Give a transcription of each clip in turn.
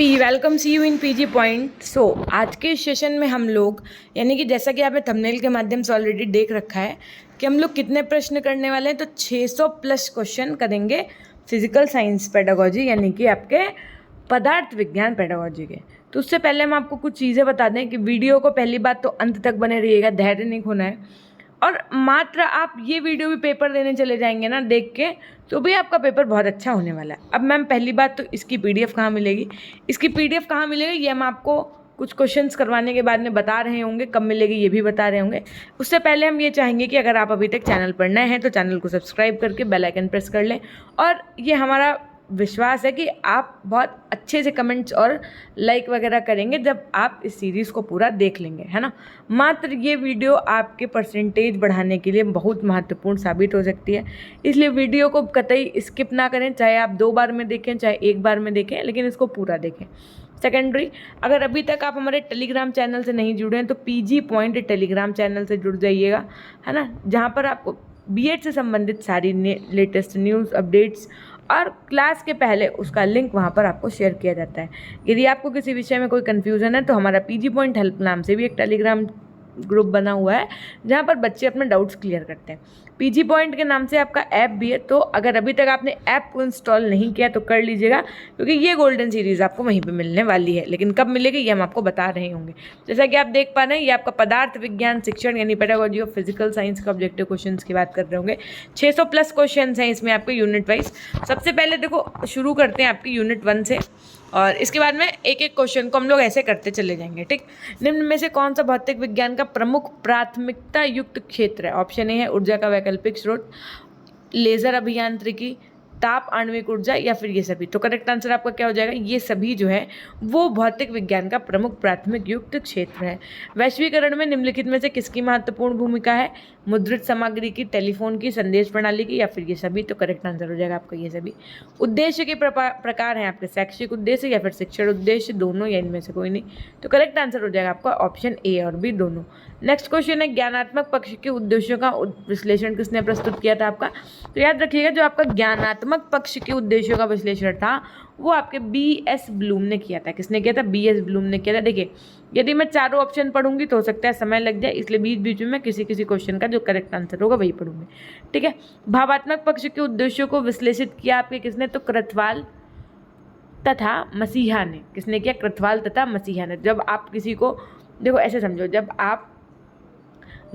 Welcome see you in PG Point. So आज के session में हम लोग यानी कि जैसा कि आपने थंबनेल के माध्यम से ऑलरेडी देख रखा है कि हम लोग कितने प्रश्न करने वाले हैं, तो 600 प्लस क्वेश्चन करेंगे फिजिकल साइंस पेडागोजी यानी कि आपके पदार्थ विज्ञान पेडागोजी के। तो उससे पहले हम आपको कुछ चीज़ें बता दें कि वीडियो को पहली बात तो अंत तक बने रहिएगा, धैर्य नहीं खोना है। और मात्र आप ये वीडियो भी पेपर देने चले जाएंगे ना देख के, तो भी आपका पेपर बहुत अच्छा होने वाला है। अब मैम पहली बात तो इसकी पीडीएफ कहाँ मिलेगी, इसकी पीडीएफ कहाँ मिलेगी ये हम आपको कुछ क्वेश्चंस करवाने के बाद में बता रहे होंगे, कब मिलेगी ये भी बता रहे होंगे। उससे पहले हम ये चाहेंगे कि अगर आप अभी तक चैनल पर नए हैं तो चैनल को सब्सक्राइब करके बेल आइकन प्रेस कर लें। और ये हमारा विश्वास है कि आप बहुत अच्छे से कमेंट्स और लाइक वगैरह करेंगे जब आप इस सीरीज़ को पूरा देख लेंगे, है ना। मात्र ये वीडियो आपके परसेंटेज बढ़ाने के लिए बहुत महत्वपूर्ण साबित हो सकती है, इसलिए वीडियो को कतई स्किप ना करें, चाहे आप 2 बार में देखें चाहे 1 बार में देखें, लेकिन इसको पूरा देखें। सेकेंडरी, अगर अभी तक आप हमारे टेलीग्राम चैनल से नहीं जुड़े हैं तो पीजी पॉइंट टेलीग्राम चैनल से जुड़ जाइएगा, है ना, जहाँ पर आपको बीएड से संबंधित सारी लेटेस्ट न्यूज़ अपडेट्स और क्लास के पहले उसका लिंक वहाँ पर आपको शेयर किया जाता है। यदि आपको किसी विषय में कोई कन्फ्यूज़न है तो हमारा पीजी पॉइंट हेल्प नाम से भी एक टेलीग्राम ग्रुप बना हुआ है जहाँ पर बच्चे अपने डाउट्स क्लियर करते हैं। पीजी पॉइंट के नाम से आपका ऐप भी है, तो अगर अभी तक आपने ऐप को इंस्टॉल नहीं किया तो कर लीजिएगा, क्योंकि ये गोल्डन सीरीज़ आपको वहीं पे मिलने वाली है। लेकिन कब मिलेगी ये हम आपको बता रहे होंगे। जैसा कि आप देख पा रहे हैं, ये आपका पदार्थ विज्ञान शिक्षण यानी पेडागोजी ऑफ फिजिकल साइंस का ऑब्जेक्टिव क्वेश्चन की बात कर रहे होंगे। 600 प्लस क्वेश्चन हैं इसमें आपके यूनिट वाइज। सबसे पहले देखो शुरू करते हैं आपकी यूनिट 1 से, और इसके बाद में एक एक क्वेश्चन को हम लोग ऐसे करते चले जाएंगे, ठीक। निम्न में से कौन सा भौतिक विज्ञान का प्रमुख प्राथमिकता युक्त क्षेत्र है? ऑप्शन ए है ऊर्जा का वैकल्पिक स्रोत, लेजर अभियांत्रिकी, ताप आणविक ऊर्जा, या फिर ये सभी। तो करेक्ट आंसर आपका क्या हो जाएगा? ये सभी जो है वो भौतिक विज्ञान का प्रमुख प्राथमिक युक्त क्षेत्र है। वैश्वीकरण में निम्नलिखित में से किसकी महत्वपूर्ण भूमिका है? मुद्रित सामग्री की, टेलीफोन की, संदेश प्रणाली की, या फिर ये सभी। तो करेक्ट आंसर हो जाएगा आपका ये सभी। उद्देश्य के प्रकार हैं आपके शैक्षिक उद्देश्य या फिर शिक्षण उद्देश्य, दोनों या इनमें से कोई नहीं। तो करेक्ट आंसर हो जाएगा आपका ऑप्शन ए और बी दोनों। नेक्स्ट क्वेश्चन है ज्ञानात्मक पक्ष के उद्देश्यों का विश्लेषण किसने प्रस्तुत किया था आपका? तो याद रखिएगा जो आपका ज्ञानात्मक पक्ष के उद्देश्यों का विश्लेषण था वो आपके BS ब्लूम ने किया था। किसने किया था? BS ब्लूम ने किया था। देखिए यदि मैं चारों ऑप्शन पढ़ूंगी तो हो सकता है समय लग जाए, इसलिए बीच बीच में मैं किसी किसी क्वेश्चन का जो करेक्ट आंसर होगा वही पढ़ूंगी, ठीक है। भावात्मक पक्ष के उद्देश्यों को विश्लेषित किया आपके किसने? तो कृथवाल तथा मसीहा ने। किसने किया? कृथवाल तथा मसीहा ने। जब आप किसी को देखो ऐसे समझो, जब आप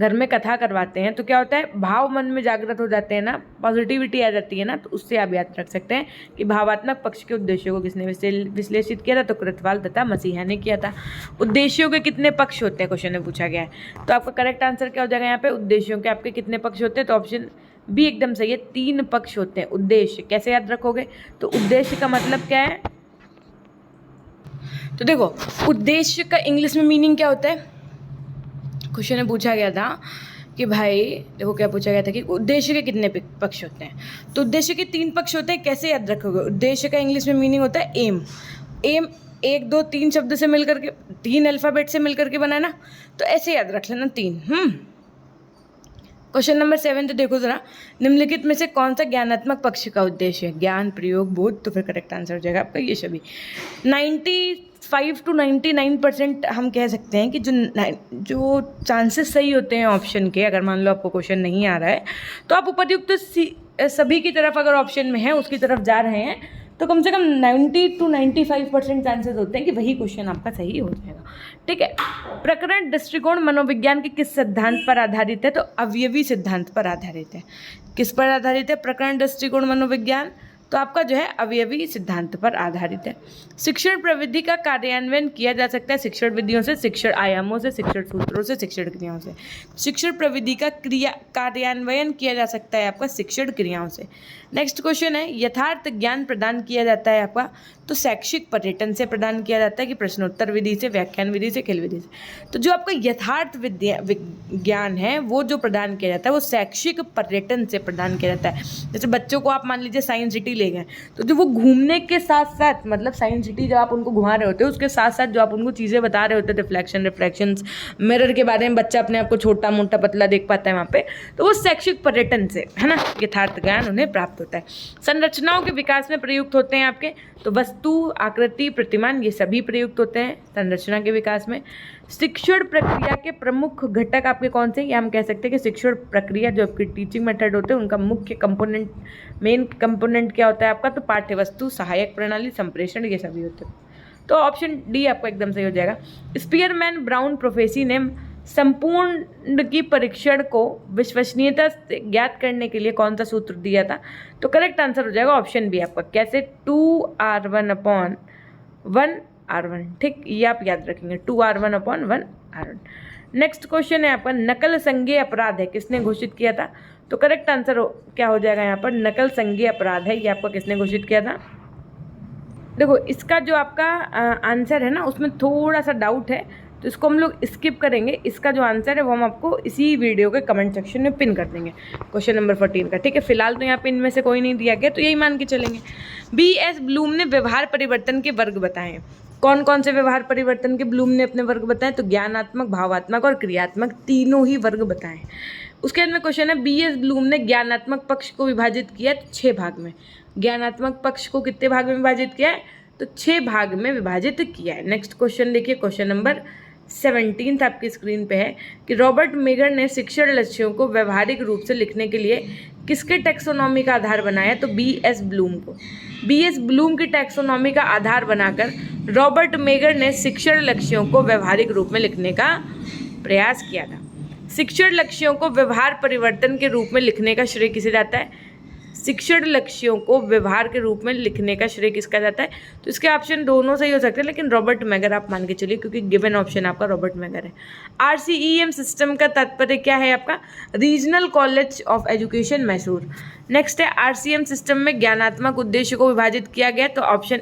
घर में कथा करवाते हैं तो क्या होता है, भाव मन में जागृत हो जाते हैं ना, पॉजिटिविटी आ जाती है ना, तो उससे आप याद रख सकते हैं कि भावात्मक पक्ष के उद्देश्यों को किसने विश्लेषित किया था? तो कृथवाल तथा मसीहा ने किया था। उद्देश्यों के कितने पक्ष होते हैं क्वेश्चन में पूछा गया है, तो आपका करेक्ट आंसर क्या हो जाएगा यहाँ पे? उद्देश्यों के आपके कितने पक्ष होते हैं? तो ऑप्शन बी एकदम सही है, 3 पक्ष होते हैं। उद्देश्य कैसे याद रखोगे? तो उद्देश्य का मतलब क्या है? तो देखो उद्देश्य का इंग्लिश में मीनिंग क्या होता है? क्वेश्चन में पूछा गया था कि भाई देखो क्या पूछा गया था कि उद्देश्य के कितने पक्ष होते हैं, तो उद्देश्य के 3 पक्ष होते हैं। कैसे याद रखोगे? उद्देश्य का इंग्लिश में मीनिंग होता है एम। एम 1 2 3 शब्द से मिलकर के, 3 अल्फ़ाबेट से मिलकर के बना है ना, तो ऐसे याद रख लेना 3। क्वेश्चन नंबर 7 तो देखो जरा, निम्नलिखित में से कौन सा ज्ञानात्मक पक्ष का उद्देश्य है? ज्ञान, प्रयोग, बोध। तो फिर करेक्ट आंसर हो जाएगा आपका ये सभी। 95 to 99% हम कह सकते हैं कि जो चांसेस सही होते हैं ऑप्शन के, अगर मान लो आपको क्वेश्चन नहीं आ रहा है तो आप उपर्युक्त सभी की तरफ अगर ऑप्शन में है उसकी तरफ जा रहे हैं तो कम से कम 90 to 95% चांसेस होते हैं कि वही क्वेश्चन आपका सही हो जाएगा, ठीक है। प्रकरण दृष्टिकोण मनोविज्ञान के किस सिद्धांत पर आधारित है? तो अवयवी सिद्धांत पर आधारित है। किस पर आधारित है प्रकरण दृष्टिकोण मनोविज्ञान? तो आपका जो है अवयवी सिद्धांत पर आधारित है। शिक्षण प्रविधि का कार्यान्वयन किया जा सकता है शिक्षण विधियों से, शिक्षण आयामों से, शिक्षण सूत्रों से, शिक्षण क्रियाओं से। शिक्षण प्रविधि का कार्यान्वयन किया जा सकता है आपका शिक्षण क्रियाओं से। नेक्स्ट क्वेश्चन है यथार्थ ज्ञान प्रदान किया जाता है आपका? तो शैक्षिक पर्यटन से प्रदान किया जाता है कि प्रश्नोत्तर विधि से, व्याख्यान विधि से, खेल विधि से। तो जो आपका यथार्थ विज्ञान है वो जो प्रदान किया जाता है वो शैक्षिक पर्यटन से प्रदान किया जाता है। जैसे बच्चों को आप मान लीजिए साइंस सिटी ले गए, तो जो वो घूमने के साथ साथ, मतलब साइंस सिटी जब आप उनको घुमा रहे होते हो उसके साथ साथ जो आप उनको चीज़ें बता रहे होते हैं, रिफ्लेक्शंस, मिरर के बारे में बच्चा अपने आप को छोटा मोटा पतला देख पाता है वहाँ पे, तो वो शैक्षिक पर्यटन से, है ना, यथार्थ ज्ञान उन्हें प्राप्त हो होता है। संरचनाओं के विकास में प्रयुक्त होते हैं आपके, तो वस्तु, आकृति, प्रतिमान ये सभी प्रयुक्त होते हैं संरचना के विकास में। शिक्षण प्रक्रिया के प्रमुख घटक आपके कौन से, या हम कह सकते हैं कि शिक्षण प्रक्रिया जो आपकी टीचिंग मेथड होते हैं उनका मुख्य कंपोनेंट, मेन कंपोनेंट क्या होता है आपका, तो पाठ्य वस्तु, सहायक प्रणाली, संप्रेषण ये सभी होते हैं। तो ऑप्शन डी आपका एकदम सही हो जाएगा। स्पीयरमैन ब्राउन प्रोफेसी ने संपूर्ण की परीक्षण को विश्वसनीयता से ज्ञात करने के लिए कौन सा सूत्र दिया था, तो करेक्ट आंसर हो जाएगा ऑप्शन बी आपका, कैसे 2r1/1r1। ठीक, ये आप याद रखेंगे, 2r1/1r1। नेक्स्ट क्वेश्चन है आपका, नकल संज्ञेय अपराध है किसने घोषित किया था, तो करेक्ट आंसर क्या हो जाएगा यहाँ पर, नकल संज्ञेय अपराध है, ये आपका किसने घोषित किया था। देखो इसका जो आपका आंसर है ना उसमें थोड़ा सा डाउट है, तो इसको हम लोग स्किप करेंगे। इसका जो आंसर है वो हम आपको इसी वीडियो के कमेंट सेक्शन में पिन कर देंगे, क्वेश्चन नंबर 14 का। ठीक है, फिलहाल तो यहाँ पे इनमें से कोई नहीं दिया गया, तो यही मान के चलेंगे। B.S. ब्लूम ने व्यवहार परिवर्तन के वर्ग बताए। कौन कौन से व्यवहार परिवर्तन के ब्लूम ने अपने वर्ग बताए, तो ज्ञानात्मक, भावात्मक और क्रियात्मक तीनों ही वर्ग बताए। उसके बाद में क्वेश्चन है, B.S. ब्लूम ने ज्ञानात्मक पक्ष को विभाजित किया 6 भाग में। ज्ञानात्मक पक्ष को कितने भाग में विभाजित किया है, तो 6 भाग में विभाजित किया है। नेक्स्ट क्वेश्चन देखिए, क्वेश्चन नंबर 17 आपकी स्क्रीन पे है कि रॉबर्ट मेगर ने शिक्षण लक्ष्यों को व्यवहारिक रूप से लिखने के लिए किसके टैक्सोनॉमी का आधार बनाया, तो B.S. ब्लूम को। B.S. ब्लूम की टैक्सोनॉमी का आधार बनाकर रॉबर्ट मेगर ने शिक्षण लक्ष्यों को व्यवहारिक रूप में लिखने का प्रयास किया था। शिक्षण लक्ष्यों को व्यवहार परिवर्तन के रूप में लिखने का श्रेय किसे जाता है, शिक्षण लक्ष्यों को व्यवहार के रूप में लिखने का श्रेय किसका जाता है, तो इसके ऑप्शन दोनों सही हो सकते हैं, लेकिन रॉबर्ट मेगर आप मान के चलिए, क्योंकि गिवन ऑप्शन आपका रॉबर्ट मेगर है। RCEM सिस्टम का तात्पर्य क्या है आपका, regional college of education Mysore. Next है, RCM सिस्टम में ज्ञानात्मक उद्देश्य को विभाजित किया गया, तो ऑप्शन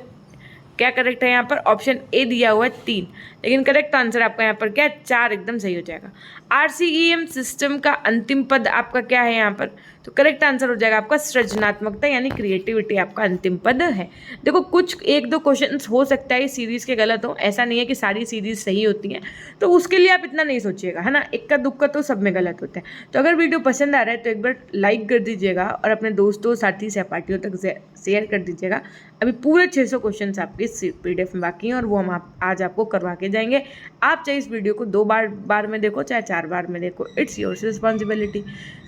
क्या करेक्ट है यहाँ पर, ऑप्शन ए दिया हुआ है 3, लेकिन करेक्ट आंसर आपका यहाँ पर क्या है, 4 एकदम सही हो जाएगा। RCEM सिस्टम का अंतिम पद आपका क्या है यहाँ पर, तो करेक्ट आंसर हो जाएगा आपका सृजनात्मकता यानी क्रिएटिविटी आपका अंतिम पद है। देखो कुछ 1-2 क्वेश्चंस हो सकता है इस सीरीज़ के गलत हो, ऐसा नहीं है कि सारी सीरीज सही होती हैं, तो उसके लिए आप इतना नहीं सोचिएगा, है ना, इक्का दुक्का तो सब में गलत होता है। तो अगर वीडियो पसंद आ रहा है तो एक बार लाइक कर दीजिएगा और अपने दोस्तों, साथी, सहपाठियों तक शेयर कर दीजिएगा। अभी पूरे 600 क्वेश्चन आपके PDF में बाकी हैं और वो हम आज आपको करवा के जाएंगे। आप चाहे इस वीडियो को 2 बार में देखो, चाहे 4 बार में देखो, इट्स योर रिस्पॉन्सिबिलिटी।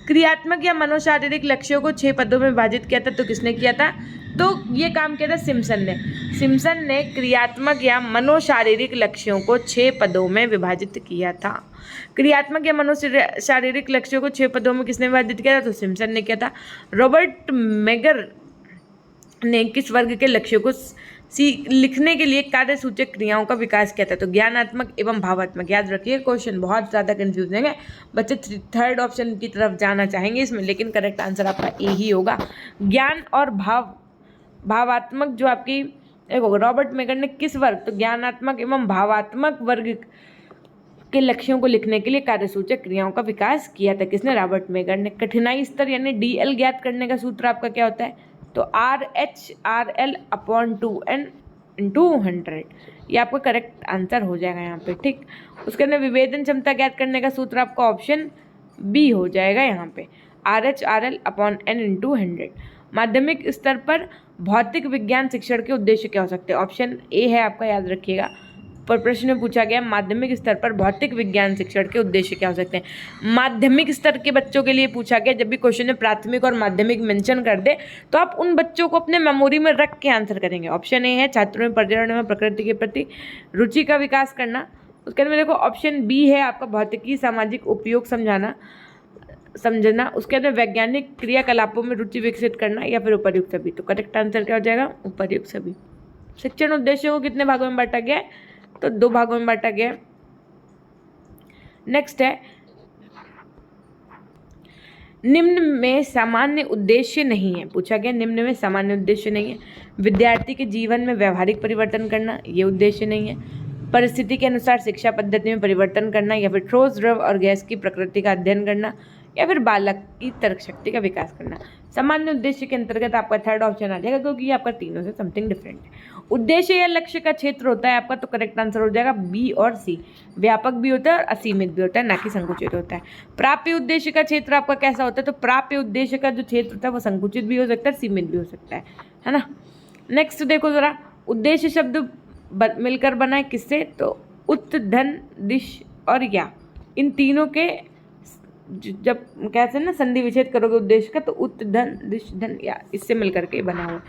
क्रियात्मक या मनोशारीरिक लक्ष्यों को 6 पदों में विभाजित किया था, तो किसने किया था, तो ये काम किया था सिम्पसन ने। सिम्पसन ने क्रियात्मक या मनोशारीरिक लक्ष्यों को 6 पदों में विभाजित किया था। क्रियात्मक या मनोशारीरिक लक्ष्यों को 6 पदों में किसने विभाजित किया था, तो सिम्पसन ने किया था। रॉबर्ट मेगर ने किस वर्ग के लक्ष्यों को लिखने के लिए कार्यसूचक क्रियाओं का विकास किया था, तो ज्ञानात्मक एवं भावात्मक। याद रखिए क्वेश्चन बहुत ज़्यादा कंफ्यूजिंग है, बच्चे 3rd ऑप्शन की तरफ जाना चाहेंगे इसमें, लेकिन करेक्ट आंसर आपका ए ही होगा। ज्ञान और भावात्मक जो आपकी देखो, रॉबर्ट मेगर ने किस वर्ग, तो ज्ञानात्मक एवं भावात्मक वर्ग के लक्ष्यों को लिखने के लिए कार्यसूचक क्रियाओं का विकास किया था, किसने, रॉबर्ट मेगर ने। कठिनाई स्तर यानी DL ज्ञात करने का सूत्र आपका क्या होता है, तो RH/RL/2n/100, ये आपका करेक्ट आंसर हो जाएगा यहाँ पे। ठीक, उसके अंदर विभेदन क्षमता ज्ञात करने का सूत्र आपका ऑप्शन बी हो जाएगा यहाँ पे, RH/RL/n/100। माध्यमिक स्तर पर भौतिक विज्ञान शिक्षण के उद्देश्य क्या हो सकते हैं, ऑप्शन ए है आपका, याद रखिएगा। पर प्रश्न में पूछा गया माध्यमिक स्तर पर भौतिक विज्ञान शिक्षण के उद्देश्य क्या हो सकते हैं। माध्यमिक स्तर के बच्चों के लिए पूछा गया, जब भी क्वेश्चन में प्राथमिक और माध्यमिक मेंशन कर दे तो आप उन बच्चों को अपने मेमोरी में रख के आंसर करेंगे। ऑप्शन ए है छात्रों में पर्यावरण में प्रकृति के प्रति रुचि का विकास करना। उसके अंदर देखो ऑप्शन बी है आपका, भौतिकी सामाजिक उपयोग समझना। उसके अंदर वैज्ञानिक क्रियाकलापों में रुचि विकसित करना, या फिर उपर्युक्त सभी। तो करेक्ट आंसर क्या हो जाएगा, उपर्युक्त सभी। शिक्षण उद्देश्यों को कितने भागों में बांटा गया है, तो 2 भागों में बांटा गया। नेक्स्ट है, निम्न में सामान्य उद्देश्य नहीं है, पूछा गया निम्न में सामान्य उद्देश्य नहीं है। विद्यार्थी के जीवन में व्यवहारिक परिवर्तन करना, ये उद्देश्य नहीं है। परिस्थिति के अनुसार शिक्षा पद्धति में परिवर्तन करना, या फिर ठोस, द्रव और गैस की प्रकृति का अध्ययन करना, या फिर बालक की तर्क शक्ति का विकास करना। सामान्य उद्देश्य के अंतर्गत आपका थर्ड ऑप्शन आ जाएगा, क्योंकि ये आपका तीनों से समथिंग डिफरेंट है। उद्देश्य या लक्ष्य का क्षेत्र होता है आपका, तो करेक्ट आंसर हो जाएगा बी और सी। व्यापक भी होता है और असीमित भी होता है, ना कि संकुचित होता है। प्राप्य उद्देश्य का क्षेत्र आपका कैसा होता है, तो प्राप्य उद्देश्य का जो क्षेत्र होता है वो संकुचित भी हो सकता है, सीमित भी हो सकता है ना। नेक्स्ट देखो जरा, उद्देश्य शब्द मिलकर बना है किससे, तो उत, धन, दिश और या, इन तीनों के जब कहते हैं ना संधि विच्छेद करोगे उद्देश्य का, तो उत, धन, दिश, धन, या, इससे मिलकर के बना हुआ।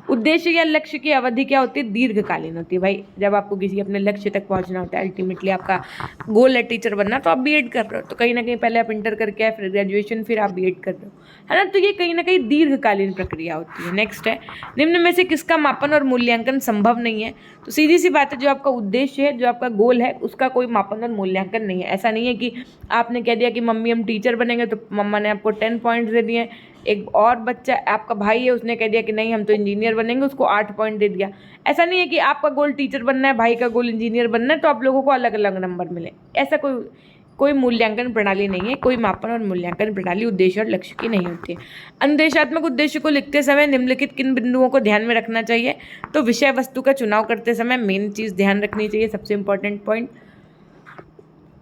उद्देश्य या लक्ष्य की अवधि क्या होती है, दीर्घकालीन होती है भाई। जब आपको किसी अपने लक्ष्य तक पहुंचना होता है, अल्टीमेटली आपका गोल है टीचर बनना, तो आप बीएड कर रहे हो, तो कहीं ना कहीं पहले आप इंटर करके आए, फिर ग्रेजुएशन, फिर आप बीएड कर रहे हो, है ना। तो ये कहीं ना कहीं दीर्घकालीन प्रक्रिया होती है। नेक्स्ट है, निम्न में से किसका मापन और मूल्यांकन संभव नहीं है, तो सीधी सी बात है, जो आपका उद्देश्य है, जो आपका गोल है, उसका कोई मापन और मूल्यांकन नहीं है। ऐसा नहीं है कि आपने कह दिया कि मम्मी हम टीचर बनेंगे, तो मम्मा ने आपको 10 पॉइंट्स दे दिए। एक और बच्चा आपका भाई है, उसने कह दिया कि नहीं हम तो इंजीनियर बनेंगे, उसको 8 पॉइंट दे दिया। ऐसा नहीं है कि आपका गोल टीचर बनना है, भाई का गोल इंजीनियर बनना है, तो आप लोगों को अलग अलग नंबर मिले। ऐसा कोई मूल्यांकन प्रणाली नहीं है, कोई मापन और मूल्यांकन प्रणाली उद्देश्य और लक्ष्य की नहीं होती है। अनुदेशात्मक उद्देश्य को लिखते समय निम्नलिखित किन बिंदुओं को ध्यान में रखना चाहिए, तो विषय वस्तु का चुनाव करते समय मेन चीज़ ध्यान रखनी चाहिए, सबसे इंपॉर्टेंट पॉइंट।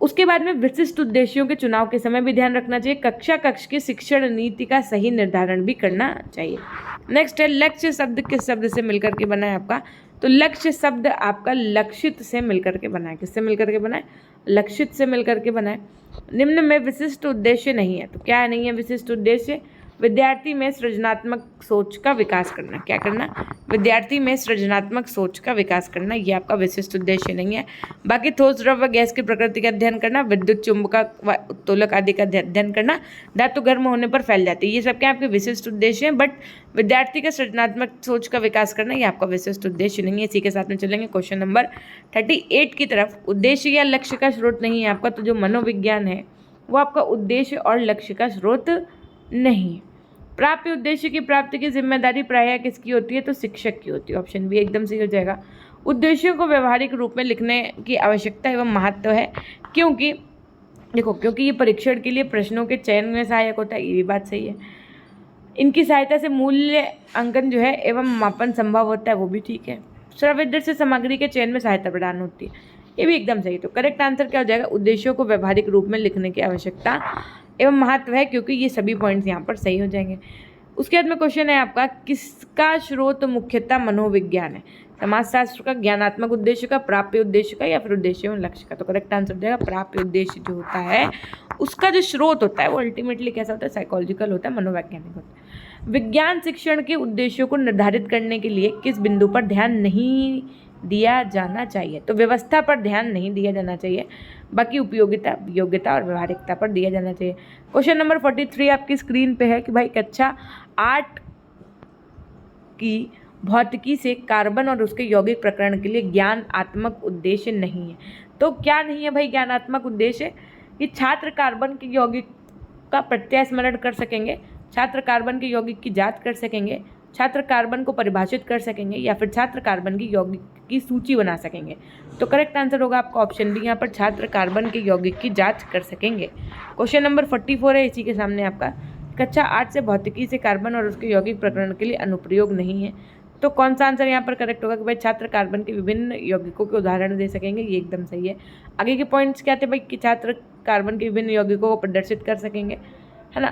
उसके बाद में विशिष्ट उद्देश्यों के चुनाव के समय भी ध्यान रखना चाहिए। कक्ष की शिक्षण नीति का सही निर्धारण भी करना चाहिए। नेक्स्ट है, लक्ष्य शब्द किस शब्द से मिलकर के बना है आपका, तो लक्ष्य शब्द आपका लक्षित से मिलकर के बना है। किससे मिलकर के बना है, लक्षित से मिलकर के बना है। निम्न में विशिष्ट उद्देश्य नहीं है, तो क्या नहीं है विशिष्ट उद्देश्य, विद्यार्थी में सृजनात्मक सोच का विकास करना। क्या करना, विद्यार्थी में सृजनात्मक सोच का विकास करना, ये आपका विशिष्ट उद्देश्य नहीं है। बाकी ठोस द्रव्य गैस की प्रकृति का अध्ययन करना, विद्युत चुंबक व उत्तोलक आदि का अध्ययन करना, धातु गर्म होने पर फैल जाती है, ये सब क्या आपके विशिष्ट उद्देश्य हैं। बट विद्यार्थी का सृजनात्मक सोच का विकास करना, ये आपका विशिष्ट उद्देश्य नहीं है। इसी के साथ में चलेंगे क्वेश्चन नंबर 38 की तरफ। उद्देश्य या लक्ष्य का स्रोत नहीं है आपका, तो जो मनोविज्ञान है वो आपका उद्देश्य और लक्ष्य का स्रोत नहीं। प्राप्य उद्देश्य की प्राप्ति की जिम्मेदारी प्रायः किसकी होती है, तो शिक्षक की होती है। ऑप्शन बी एकदम सही हो जाएगा। उद्देश्यों को व्यवहारिक रूप में लिखने की आवश्यकता एवं महत्व है, क्योंकि ये परीक्षण के लिए प्रश्नों के चयन में सहायक होता है, ये भी बात सही है। इनकी सहायता से मूल्य अंकन जो है एवं मापन संभव होता है, वो भी ठीक है। श्रव्य से सामग्री के चयन में सहायता प्रदान होती है, ये भी एकदम सही। तो करेक्ट आंसर क्या हो जाएगा, उद्देश्यों को व्यवहारिक रूप में लिखने की आवश्यकता एवं महत्व है, क्योंकि ये सभी पॉइंट्स यहाँ पर सही हो जाएंगे। उसके बाद में क्वेश्चन है आपका, किसका स्रोत मुख्यतः मनोविज्ञान है, समाजशास्त्र का, ज्ञानात्मक उद्देश्य का, प्राप्य उद्देश्य का, या फिर उद्देश्य एवं लक्ष्य का। तो करेक्ट आंसर हो जाएगा प्राप्य उद्देश्य जो होता है उसका जो स्रोत होता है वो अल्टीमेटली कैसा होता है, साइकोलॉजिकल होता है, मनोवैज्ञानिक होता है। विज्ञान शिक्षण के उद्देश्यों को निर्धारित करने के लिए किस बिंदु पर ध्यान नहीं दिया जाना चाहिए, तो व्यवस्था पर ध्यान नहीं दिया जाना चाहिए, बाकी उपयोगिता, योग्यता और व्यवहारिकता पर दिया जाना चाहिए। क्वेश्चन नंबर 43 आपकी स्क्रीन पे है कि भाई कक्षा 8 की भौतिकी से कार्बन और उसके यौगिक प्रकरण के लिए ज्ञानात्मक उद्देश्य नहीं है। तो क्या नहीं है भाई ज्ञानात्मक उद्देश्य, कि छात्र कार्बन के यौगिक का प्रत्यय स्मरण कर सकेंगे, छात्र कार्बन के यौगिक की जांच कर सकेंगे, छात्र कार्बन को परिभाषित कर सकेंगे, या फिर छात्र कार्बन की यौगिक की सूची बना सकेंगे। तो करेक्ट आंसर होगा आपका ऑप्शन डी, यहाँ पर छात्र कार्बन के यौगिक की जांच कर सकेंगे। क्वेश्चन नंबर 44 है इसी के सामने आपका, कक्षा 8 से भौतिकी से कार्बन और उसके यौगिक प्रकरण के लिए अनुप्रयोग नहीं है। तो कौन सा आंसर यहाँ पर करेक्ट होगा कि भाई छात्र कार्बन के विभिन्न यौगिकों के उदाहरण दे सकेंगे, ये एकदम सही है। आगे के पॉइंट्स क्या थे भाई, कि छात्र कार्बन के विभिन्न यौगिकों को प्रदर्शित कर सकेंगे, है ना।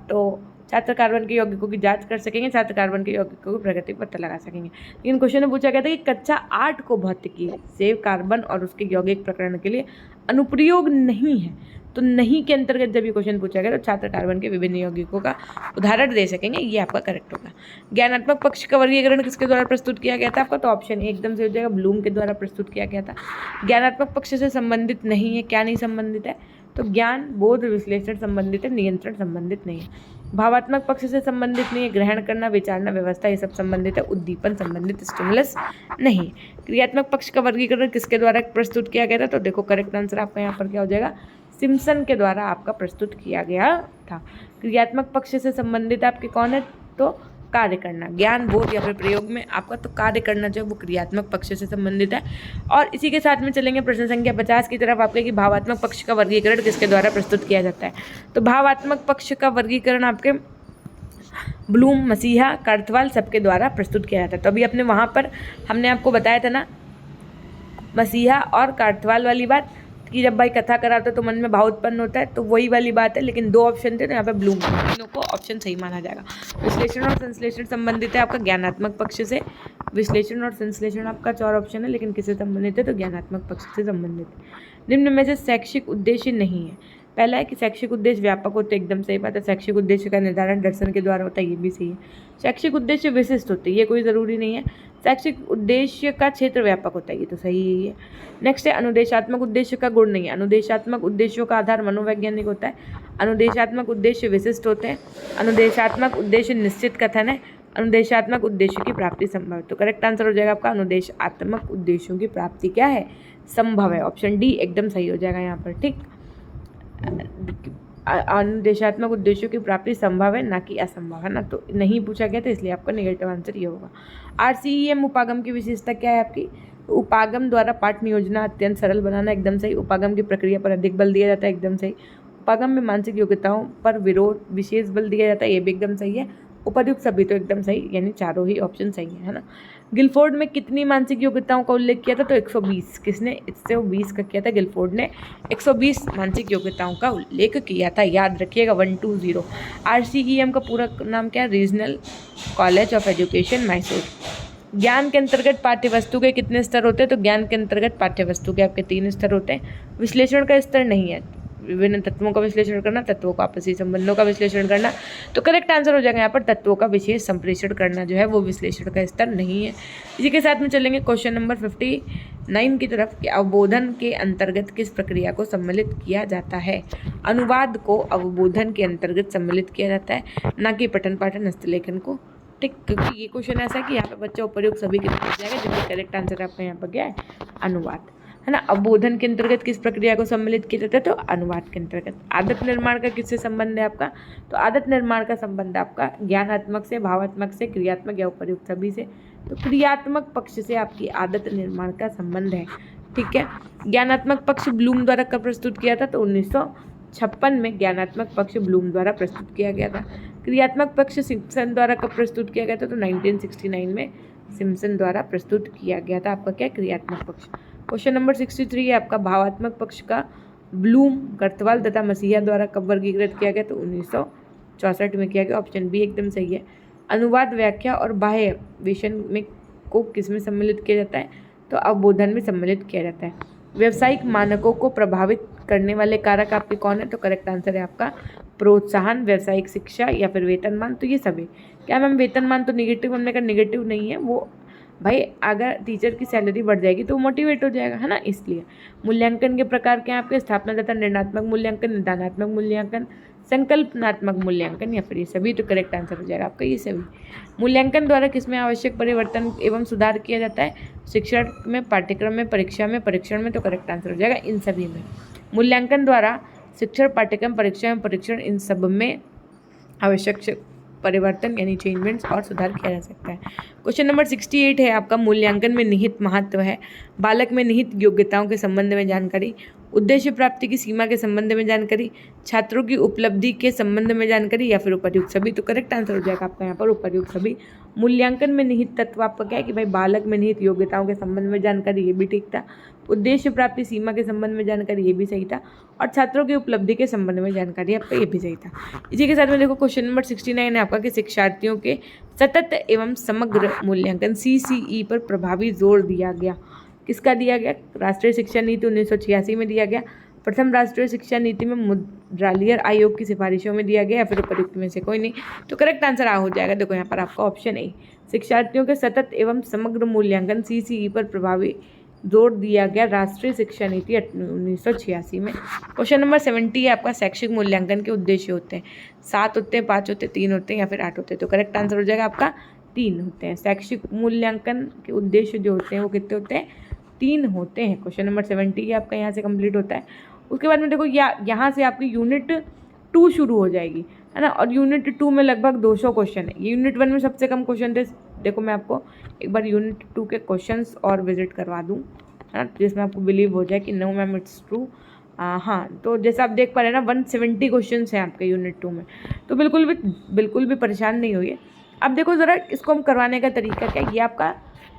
तो छात्र कार्बन के यौगिकों की जांच कर सकेंगे, छात्र कार्बन के यौगिकों की प्रगति पता लगा सकेंगे। लेकिन क्वेश्चन में पूछा गया था कि कक्षा 8 को भौतिकी से कार्बन और उसके यौगिक प्रकरण के लिए अनुप्रयोग नहीं है, तो नहीं के अंतर्गत जब ये क्वेश्चन पूछा गया तो छात्र कार्बन के विभिन्न यौगिकों का उदाहरण दे सकेंगे, ये आपका करेक्ट होगा। ज्ञानात्मक पक्ष का वर्गीकरण किसके द्वारा प्रस्तुत किया गया था आपका, तो ऑप्शन ए एकदम से हो जाएगा, ब्लूम के द्वारा प्रस्तुत किया गया था। ज्ञानात्मक पक्ष से संबंधित नहीं है, क्या नहीं संबंधित है, तो ज्ञान, बोध, विश्लेषण संबंधित है, नियंत्रण संबंधित नहीं है। भावात्मक पक्ष से संबंधित नहीं है, ग्रहण करना, विचारना, व्यवस्था, ये सब संबंधित है, उद्दीपन संबंधित, स्टिमुलस नहीं। क्रियात्मक पक्ष का वर्गीकरण किसके द्वारा प्रस्तुत किया गया था, तो देखो करेक्ट आंसर आपका यहाँ पर क्या हो जाएगा, सिम्पसन के द्वारा आपका प्रस्तुत किया गया था। क्रियात्मक पक्ष से संबंधित आपके कौन है, तो कार्य करना, ज्ञान, बोध या फिर प्रयोग में आपका तो कार्य करना जो है वो क्रियात्मक पक्ष से संबंधित है। और इसी के साथ में चलेंगे प्रश्न संख्या 50 की तरफ आपके, कि भावात्मक पक्ष का वर्गीकरण किसके द्वारा प्रस्तुत किया जाता है। तो भावात्मक पक्ष का वर्गीकरण आपके ब्लूम, मसीहा, कर्थवाल सबके द्वारा प्रस्तुत किया जाता है। तो अभी अपने वहाँ पर हमने आपको बताया था ना मसीहा और कर्थवाल वाली बात कि जब भाई कथा कराते तो मन में भाव उत्पन्न होता है, तो वही वाली बात है। लेकिन 2 ऑप्शन थे तो यहाँ पे ब्लूम, तीनों को ऑप्शन सही माना जाएगा। विश्लेषण और संश्लेषण संबंधित है आपका ज्ञानात्मक पक्ष से। विश्लेषण और संश्लेषण आपका 4 ऑप्शन है, लेकिन किससे संबंधित है तो ज्ञानात्मक पक्ष से संबंधित है। निम्न में से शैक्षिक उद्देश्य नहीं है। पहला है कि शैक्षिक उद्देश्य व्यापक होते, एकदम सही बात है। शैक्षिक उद्देश्य का निर्धारण दर्शन के द्वारा होता है, ये भी सही है। शैक्षिक उद्देश्य विशिष्ट होते हैं, ये कोई ज़रूरी नहीं है। शैक्षिक उद्देश्य का क्षेत्र व्यापक होता है, ये तो सही ही है। नेक्स्ट है अनुदेशात्मक उद्देश्य का गुण नहीं है। अनुदेशात्मक उद्देश्यों का आधार मनोवैज्ञानिक होता है। अनुदेशात्मक उद्देश्य विशिष्ट होते हैं। अनुदेशात्मक उद्देश्य निश्चित कथन है। अनुदेशात्मक उद्देश्य की प्राप्ति संभव है। तो करेक्ट आंसर हो जाएगा आपका अनुदेशात्मक उद्देश्यों की प्राप्ति क्या है, संभव है। ऑप्शन डी एकदम सही हो जाएगा यहाँ पर, ठीक। अनुदेशात्मक उद्देश्यों की प्राप्ति संभव है, ना कि असंभव, है ना। तो नहीं पूछा गया था, इसलिए आपका नेगेटिव आंसर ये होगा। RCEM उपागम की विशेषता क्या है आपकी? तो उपागम द्वारा पाठ नियोजना अत्यंत सरल बनाना, एकदम सही। उपागम की प्रक्रिया पर अधिक बल दिया जाता है, एकदम सही। उपागम में मानसिक योग्यताओं पर विशेष बल दिया जाता है, ये भी एकदम सही है। उपर्युक्त सभी तो एकदम सही, यानी चारों ही ऑप्शन सही है ना। गिलफोर्ड में कितनी मानसिक योग्यताओं का उल्लेख किया था? तो 120। किसने? इससे 20 का किया था, गिलफोर्ड ने 120 मानसिक योग्यताओं का उल्लेख किया था, याद रखिएगा 120। RCEM का पूरा नाम क्या है? Regional college of education Mysore. ज्ञान के अंतर्गत पाठ्यवस्तु के कितने स्तर होते हैं? तो ज्ञान के अंतर्गत पाठ्यवस्तु के आपके 3 स्तर होते हैं। विश्लेषण का स्तर नहीं है, विभिन्न तत्वों का विश्लेषण करना, तत्वों का आपसी संबंधों का विश्लेषण करना। तो करेक्ट आंसर हो जाएगा यहाँ पर तत्वों का विशेष संप्रेषण करना जो है वो विश्लेषण का स्तर नहीं है। इसी के साथ में चलेंगे क्वेश्चन नंबर 59 की तरफ कि अवबोधन के अंतर्गत किस प्रक्रिया को सम्मिलित किया जाता है? अनुवाद को अवबोधन के अंतर्गत सम्मिलित किया जाता है, ना कि पठन पाठन हस्तलेखन को, ठीक। क्योंकि ये क्वेश्चन ऐसा है कि यहाँ पे बच्चा उपयुक्त सभी के पूछ जाएगा, जबकि करेक्ट आंसर आपका यहाँ पर क्या है? अनुवाद, है ना। अवबोधन के अंतर्गत किस प्रक्रिया को सम्मिलित किया जाता है? तो अनुवाद के अंतर्गत। आदत निर्माण का किससे संबंध है आपका? तो आदत निर्माण का संबंध आपका ज्ञानात्मक से, भावात्मक से, क्रियात्मक या उपर्युक्त सभी से। तो क्रियात्मक पक्ष से आपकी आदत निर्माण का संबंध है, ठीक है। ज्ञानात्मक पक्ष ब्लूम द्वारा कब प्रस्तुत किया था? तो 1956 में ज्ञानात्मक पक्ष ब्लूम द्वारा प्रस्तुत किया गया था। क्रियात्मक पक्ष सिम्पसन द्वारा कब प्रस्तुत किया गया था? तो 1969 में सिम्पसन द्वारा प्रस्तुत किया गया था आपका क्या? क्रियात्मक पक्ष। क्वेश्चन नंबर 63 है आपका भावात्मक पक्ष का ब्लूम, कर्थवाल तथा मसीहा द्वारा कब वर्गीकृत किया गया? तो 1964 में किया गया, ऑप्शन बी एकदम सही है। अनुवाद, व्याख्या और बाह्य विषय में को किस में सम्मिलित किया जाता है? तो अवबोधन में सम्मिलित किया जाता है। व्यावसायिक मानकों को प्रभावित करने वाले कारक आपके कौन है? तो करेक्ट आंसर है आपका प्रोत्साहन, व्यावसायिक शिक्षा या फिर वेतनमान। तो ये सभी क्या मैम? वेतनमान तो निगेटिव, हमने कहा निगेटिव नहीं है वो भाई, अगर टीचर की सैलरी बढ़ जाएगी तो मोटिवेट हो जाएगा, है ना। इसलिए मूल्यांकन के प्रकार क्या हैं आपके? स्थापना तथा निर्णयात्मक मूल्यांकन, निदानात्मक मूल्यांकन, संकल्पनात्मक मूल्यांकन या फिर ये सभी। तो करेक्ट आंसर हो जाएगा आपका ये सभी। मूल्यांकन द्वारा किसमें आवश्यक परिवर्तन एवं सुधार किया जाता है? शिक्षण में, पाठ्यक्रम में, परीक्षा में, परीक्षण में। तो करेक्ट आंसर हो जाएगा इन सभी में। मूल्यांकन द्वारा शिक्षण, पाठ्यक्रम, परीक्षा एवं परीक्षण, इन सब में आवश्यक परिवर्तन यानी चेंजमेंट्स और सुधार किया जा सकता है। क्वेश्चन नंबर 68 है आपका मूल्यांकन में निहित महत्व है। बालक में निहित योग्यताओं के संबंध में जानकारी, उद्देश्य प्राप्ति की सीमा के संबंध में जानकारी, छात्रों की उपलब्धि के संबंध में जानकारी या फिर उपर्युक्त सभी। तो करेक्ट आंसर हो जाएगा आपका यहाँ पर उपर्युक्त सभी। मूल्यांकन में निहित तत्व आपका क्या है कि भाई बालक में निहित योग्यताओं के संबंध में जानकारी, ये भी ठीक था। उद्देश्य प्राप्ति सीमा के संबंध में जानकारी, ये भी सही था। और छात्रों की उपलब्धि के संबंध में जानकारी आपका ये भी सही था। इसी के साथ में देखो क्वेश्चन नंबर 69 है आपका कि शिक्षार्थियों के सतत एवं समग्र मूल्यांकन CCE पर प्रभावी जोर दिया गया। किसका दिया गया? राष्ट्रीय शिक्षा नीति 1986 में दिया गया। प्रथम राष्ट्रीय शिक्षा नीति में मुद्रालियर आयोग की सिफारिशों में दिया गया या फिर उपर्युक्त में से कोई नहीं। तो करेक्ट आंसर आ हो जाएगा, देखो यहाँ पर आपका ऑप्शन ए, शिक्षार्थियों के सतत एवं समग्र मूल्यांकन CCE पर प्रभावी जोर दिया गया राष्ट्रीय शिक्षा नीति 1986 में। क्वेश्चन नंबर 70 है आपका शैक्षिक मूल्यांकन के उद्देश्य होते हैं। 7 होते हैं, 5 होते हैं, 3 होते हैं या फिर 8 होते हैं। तो करेक्ट आंसर हो जाएगा आपका 3 होते हैं। शैक्षिक मूल्यांकन के उद्देश्य जो होते हैं वो कितने होते हैं? 3 होते हैं। क्वेश्चन नंबर 70 आपका यहाँ से कंप्लीट होता है। उसके बाद में देखो यहाँ से आपकी यूनिट 2 शुरू हो जाएगी, है ना। और यूनिट 2 में लगभग 200 क्वेश्चन है। ये यूनिट 1 में सबसे कम क्वेश्चन थे। देखो मैं आपको एक बार यूनिट 2 के क्वेश्चंस और विजिट करवा दूँ, है ना, जिसमें आपको बिलीव हो जाए कि नो मैम इट्स ट्रू। हाँ, तो जैसा आप देख पा रहे हैं ना 170 क्वेश्चन हैं आपके यूनिट 2 में। तो बिल्कुल भी परेशान नहीं होइए। अब देखो ज़रा इसको हम करवाने का तरीका क्या है। ये आपका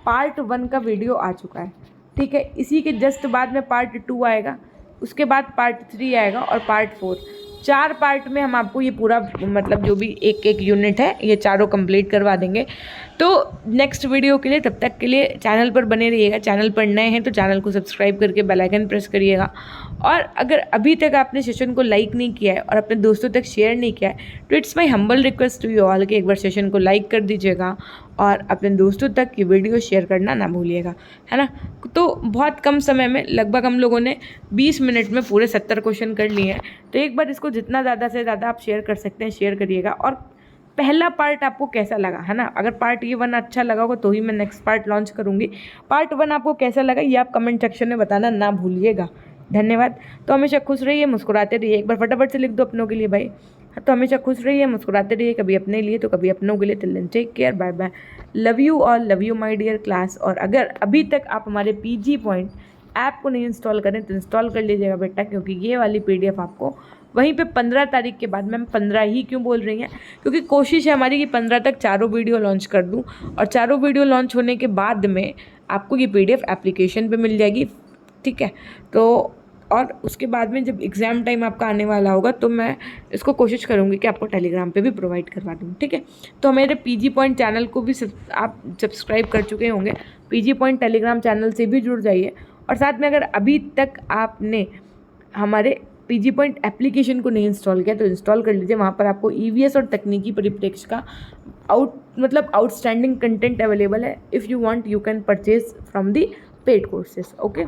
पार्ट 1 का वीडियो आ चुका है, ठीक है। इसी के जस्ट बाद में पार्ट 2 आएगा, उसके बाद पार्ट 3 आएगा और पार्ट 4। 4 पार्ट में हम आपको ये पूरा मतलब जो भी एक यूनिट है ये चारों कंप्लीट करवा देंगे। तो नेक्स्ट वीडियो के लिए, तब तक के लिए चैनल पर बने रहिएगा। चैनल पर नए हैं तो चैनल को सब्सक्राइब करके बेल आइकन प्रेस करिएगा। और अगर अभी तक आपने सेशन को लाइक नहीं किया है और अपने दोस्तों तक शेयर नहीं किया है तो it's my humble request to you all कि एक बार सेशन को लाइक कर दीजिएगा और अपने दोस्तों तक ये वीडियो शेयर करना ना भूलिएगा, है ना। तो बहुत कम समय में लगभग हम लोगों ने 20 मिनट में पूरे 70 क्वेश्चन कर लिए हैं। तो एक बार इसको जितना ज़्यादा से ज़्यादा आप शेयर कर सकते हैं शेयर करिएगा। और पहला पार्ट आपको कैसा लगा, है ना। अगर पार्ट ये 1 अच्छा लगा होगा तो ही मैं नेक्स्ट पार्ट लॉन्च करूँगी। पार्ट 1 आपको कैसा लगा ये आप कमेंट सेक्शन में बताना ना भूलिएगा। धन्यवाद। तो हमेशा खुश रहिए, मुस्कुराते रहिए। एक बार फटाफट से लिख दो अपनों के लिए भाई। तो हमेशा खुश रहिए, मुस्कुराते रहिए, कभी अपने लिए तो कभी अपनों के लिए। Till then take care, bye bye, love you all, love you my dear class. और अगर अभी तक आप हमारे PG पॉइंट ऐप को नहीं इंस्टॉल करें तो इंस्टॉल कर लीजिएगा बेटा, क्योंकि ये वाली PDF आपको वहीं पे 15 तारीख के बाद, मैम 15 ही क्यों बोल रही हैं, क्योंकि कोशिश है हमारी कि 15 तक चारों वीडियो लॉन्च कर दूं। और चारों वीडियो लॉन्च होने के बाद में आपको ये PDF एप्लीकेशन पे मिल जाएगी, ठीक है। तो और उसके बाद में जब एग्ज़ाम टाइम आपका आने वाला होगा तो मैं इसको कोशिश करूँगी कि आपको टेलीग्राम पे भी प्रोवाइड करवा दूँ, ठीक है। तो मेरे PG पॉइंट चैनल को भी आप सब्सक्राइब कर चुके होंगे। PG पॉइंट टेलीग्राम चैनल से भी जुड़ जाइए। और साथ में अगर अभी तक आपने हमारे PG पॉइंट एप्लीकेशन को नहीं इंस्टॉल किया तो इंस्टॉल कर लीजिए। वहाँ पर आपको EVS और तकनीकी परिप्रेक्ष्य का आउटस्टैंडिंग कंटेंट अवेलेबल है। If you want you can purchase from the paid courses, okay.